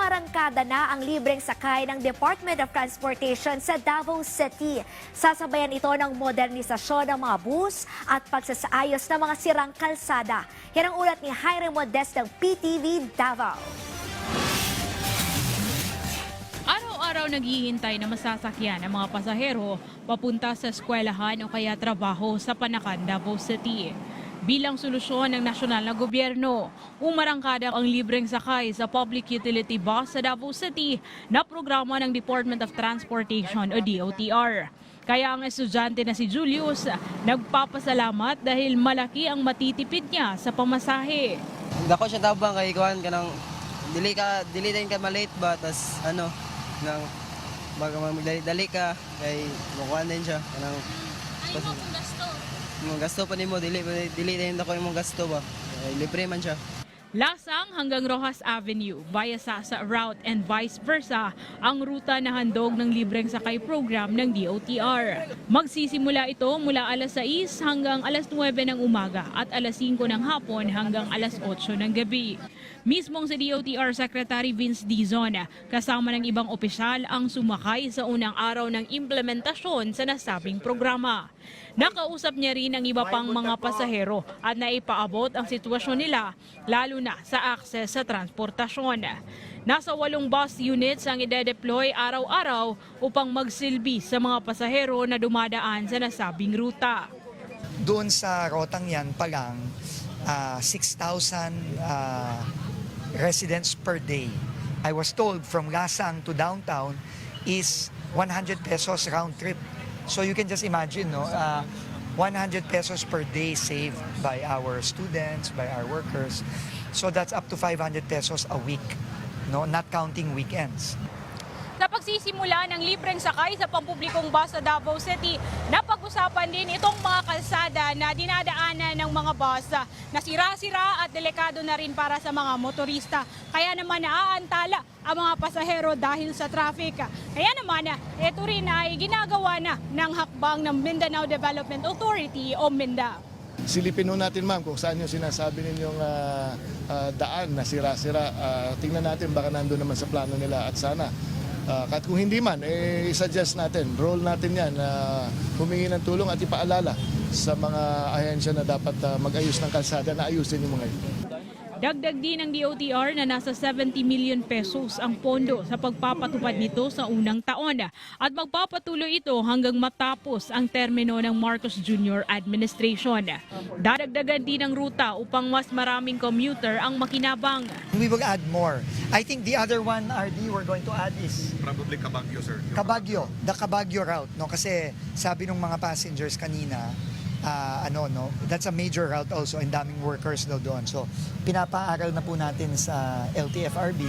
umarangkada na ang libreng sakay ng Department of Transportation sa Davao City. Sasabayan ito ng modernisasyon ng mga bus at pagsasaayos ng mga sirang kalsada. Yan ang ulat ni Jaire Modest ng PTV Davao. Araw-araw naghihintay na masasakyan ang mga pasahero papunta sa eskwelahan o kaya trabaho sa Panakan, Davao City. Bilang solusyon ng nasyonal na gobyerno, umarangkada ang libreng sakay sa public utility bus sa Davao City na programa ng Department of Transportation o DOTR. Kaya ang estudyante na si Julius nagpapasalamat dahil malaki ang matitipid niya sa pamasahe. Dako siya tabang kay kuan kanang dili din ka malate ba tas nang baga magdali ka kay mukuan din siya kanang mong gasto pa nimo dili din ako imong gasto ba libre man siya. Lasang hanggang Rojas Avenue, via Sasa route and vice versa ang ruta na handog ng libreng sakay program ng DOTR. Magsisimula ito mula alas 6 hanggang alas 9 ng umaga at alas 5 ng hapon hanggang alas 8 ng gabi. Mismong si DOTR Secretary Vince Dizon kasama ng ibang opisyal ang sumakay sa unang araw ng implementasyon sa nasabing programa. Nakausap niya rin ang iba pang mga pasahero at naipaabot ang sitwasyon nila lalo na sa akses sa transportasyon. Nasa 8 bus units ang ide-deploy araw-araw upang magsilbi sa mga pasahero na dumadaan sa nasabing ruta. Doon sa rotang yan pa lang, 6,000 residents per day. I was told from Lasang to downtown is 100 pesos round trip. So you can just imagine, 100 pesos per day saved by our students, by our workers. So that's up to 500 pesos a week, not counting weekends. Sa pagsisimula ng libreng sakay sa pampublikong bus sa Davao City, napag-usapan din itong mga kalsada na dinadaanan ng mga bus na sira-sira at delikado na rin para sa mga motorista. Kaya naman naaantala ang mga pasahero dahil sa traffic. Kaya naman ito rin ay ginagawa na ng hakbang ng Mindanao Development Authority o MINDA. Silipin natin ma'am kung saan yung sinasabi ninyong daan na sira-sira. Tingnan natin baka nandun naman sa plano nila at sana. Kahit kung hindi man, i-suggest natin, role natin yan, humingi ng tulong at ipaalala sa mga ahensya na dapat mag-ayos ng kalsada na ayusin yung mga ito. Dagdag din ng DOTR na nasa 70 million pesos ang pondo sa pagpapatupad nito sa unang taon at magpapatuloy ito hanggang matapos ang termino ng Marcos Jr. Administration. Dadagdagan din ang ruta upang mas maraming commuter ang makinabang. We will add more. I think the other one, RD, we're going to add is probably Cabaguio, sir. The Cabaguio route, kasi sabi ng mga passengers kanina, that's a major route also, and daming workers daw doon. So, pinapaaral na po natin sa LTFRB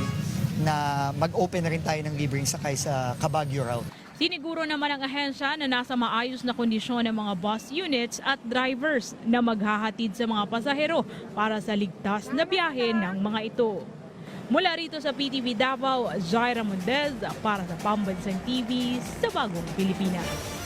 na mag-open na rin tayo ng libreng sakay sa Cabaguio route. Siniguro naman ang ahensya na nasa maayos na kondisyon ng mga bus units at drivers na maghahatid sa mga pasahero para sa ligtas na biyahe ng mga ito. Mula rito sa PTV Davao, Jaire Modest para sa Pambansang TV sa Bagong Pilipinas.